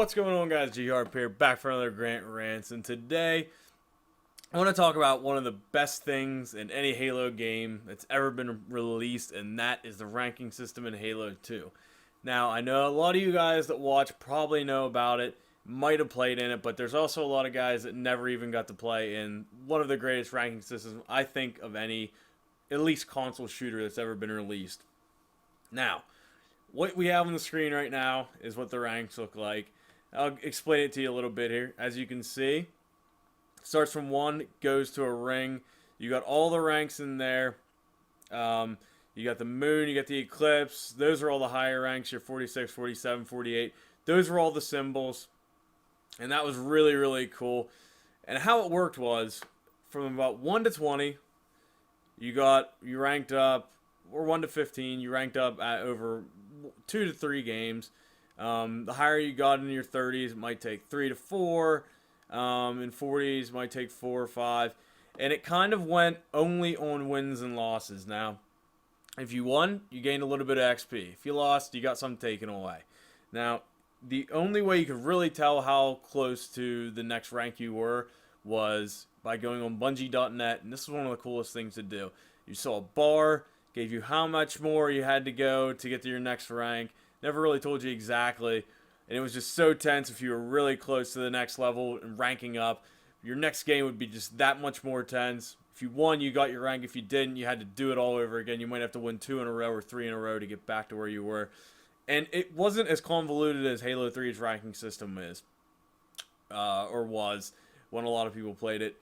What's going on, guys? G-Harp here, back for another Grant Rants, and today I want to talk about one of the best things in any Halo game that's ever been released, and that is the ranking system in Halo 2. Now, I know a lot of you guys that watch probably know about it, might have played in it, but there's also a lot of guys that never even got to play in one of the greatest ranking systems, I think, of any, at least console shooter that's ever been released. Now, what we have on the screen right now is what the ranks look like. I'll explain it to you a little bit here. As you can see, it starts from 1, goes to a ring. You got all the ranks in there. You got the moon, you got the eclipse. Those are all the higher ranks. Your 46, 47, 48. Those were all the symbols. And that was really, really cool. And how it worked was, from about 1 to 20, you ranked up, or 1 to 15, you ranked up at over 2 to 3 games. The higher you got in your 30s, it might take 3 to 4. In 40s, it might take 4 or 5. And it kind of went only on wins and losses. Now, if you won, you gained a little bit of XP. If you lost, you got some taken away. Now, the only way you could really tell how close to the next rank you were was by going on Bungie.net. And this is one of the coolest things to do. You saw a bar, gave you how much more you had to go to get to your next rank. Never really told you exactly, and it was just so tense. If you were really close to the next level and ranking up, your next game would be just that much more tense. If you won, you got your rank. If you didn't, you had to do it all over again. You might have to win 2 in a row or 3 in a row to get back to where you were. And it wasn't as convoluted as Halo 3's ranking system is, or was, when a lot of people played it.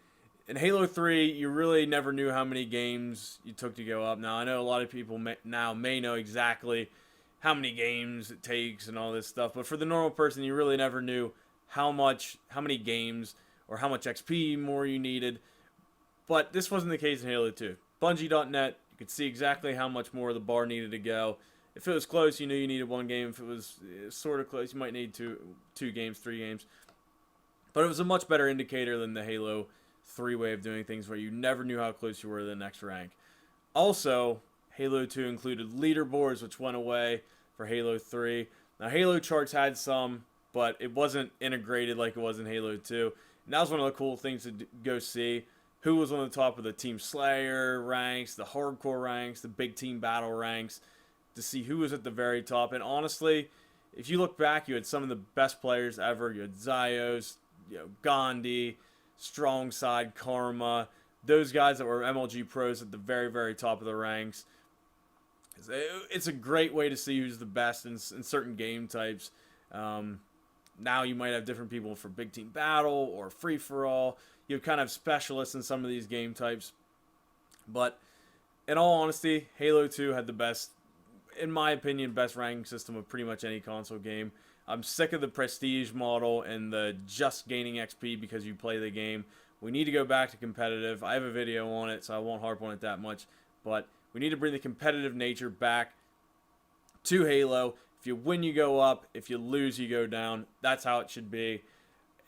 In Halo 3, you really never knew how many games you took to go up. Now, I know a lot of people may know exactly how many games it takes and all this stuff, but for the normal person, you really never knew how many games or how much XP more you needed. But this wasn't the case in Halo 2. Bungie.net, you could see exactly how much more the bar needed to go. If it was close, you knew you needed 1 game. If it was sort of close, you might need two games, 3 games. But it was a much better indicator than the Halo 3 way of doing things, where you never knew how close you were to the next rank. Also, Halo 2 included leaderboards, which went away for Halo 3. Now, Halo charts had some, but it wasn't integrated like it was in Halo 2. And that was one of the cool things to go see. Who was on the top of the Team Slayer ranks, the hardcore ranks, the big team battle ranks, to see who was at the very top. And honestly, if you look back, you had some of the best players ever. You had Zyos, Gandhi, Strong Side, Karma, those guys that were MLG pros at the very, very top of the ranks. It's a great way to see who's the best in certain game types. Now you might have different people for big team battle or free for all. You kind of specialists in some of these game types. But in all honesty, Halo 2 had the best, in my opinion, best ranking system of pretty much any console game. I'm sick of the prestige model and the just gaining XP because you play the game. We need to go back to competitive. I have a video on it, so I won't harp on it that much. But we need to bring the competitive nature back to Halo. If you win, you go up. If you lose, you go down. That's how it should be. It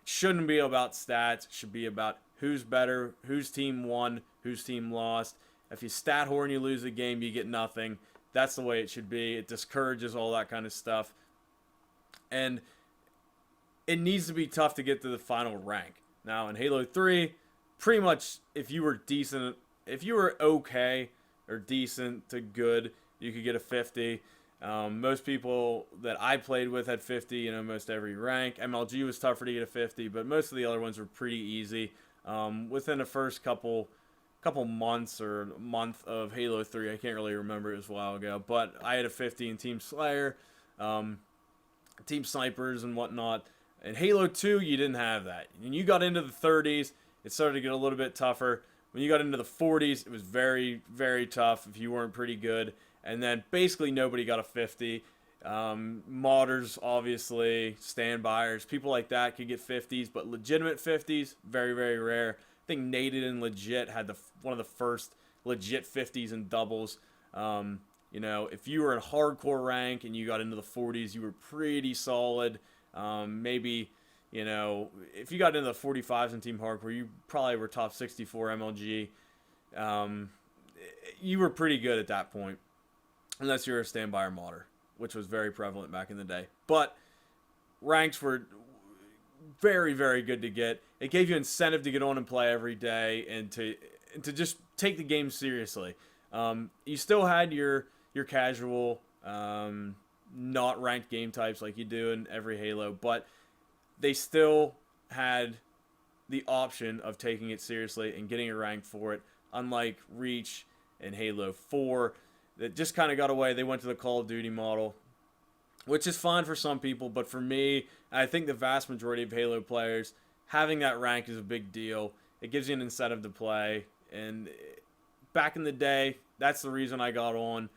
shouldn't be about stats. It should be about who's better, whose team won, whose team lost. If you stat whore and you lose the game, you get nothing. That's the way it should be. It discourages all that kind of stuff. And it needs to be tough to get to the final rank. Now, in Halo 3, pretty much if you were decent, if you were okay or decent to good, you could get a 50. Most people that I played with had 50 in almost every rank. MLG was tougher to get a 50, but most of the other ones were pretty easy. Within the first couple months or month of Halo 3, I can't really remember, it was a while ago, but I had a 50 in Team Slayer, Team Snipers and whatnot. In Halo 2, you didn't have that. When you got into the 30s, it started to get a little bit tougher. When you got into the 40s, it was very, very tough if you weren't pretty good. And then basically nobody got a 50. Modders, obviously, standbyers, people like that could get 50s, but legitimate 50s, very, very rare. I think Nated and Legit had one of the first legit 50s in doubles. If you were in hardcore rank and you got into the 40s, you were pretty solid. Maybe, if you got into the 45s in Team Hardcore, you probably were top 64 MLG. You were pretty good at that point. Unless you're a standby or modder, which was very prevalent back in the day. But ranks were very, very good to get. It gave you incentive to get on and play every day and to just take the game seriously. You still had your casual, not ranked game types like you do in every Halo, but they still had the option of taking it seriously and getting a rank for it, unlike Reach and Halo 4 that just kind of got away. They went to the Call of Duty model, which is fine for some people, but for me, I think the vast majority of Halo players, having that rank is a big deal. It gives you an incentive to play, and back in the day, that's the reason I got on.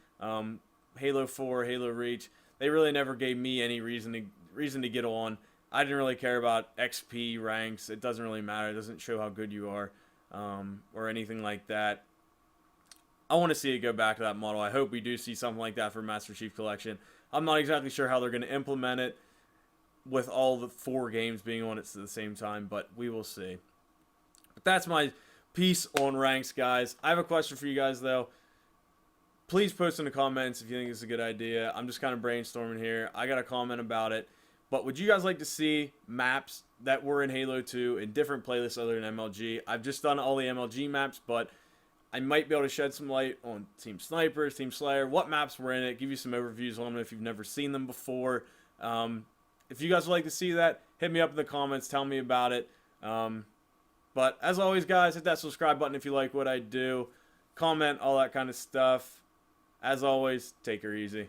Halo 4, Halo Reach, they really never gave me any reason to get on. I didn't really care about XP ranks. It doesn't really matter. It doesn't show how good you are, or anything like that. I want to see it go back to that model. I hope we do see something like that for Master Chief Collection. I'm not exactly sure how they're going to implement it with all the 4 games being on it at the same time, but we will see. But that's my piece on ranks, guys. I have a question for you guys, though. Please post in the comments if you think it's a good idea. I'm just kind of brainstorming here. I got a comment about it. But would you guys like to see maps that were in Halo 2 in different playlists other than MLG? I've just done all the MLG maps, but I might be able to shed some light on Team Snipers, Team Slayer, what maps were in it, give you some overviews on them if you've never seen them before. If you guys would like to see that, hit me up in the comments, tell me about it. But as always, guys, hit that subscribe button if you like what I do. Comment, all that kind of stuff. As always, take her easy.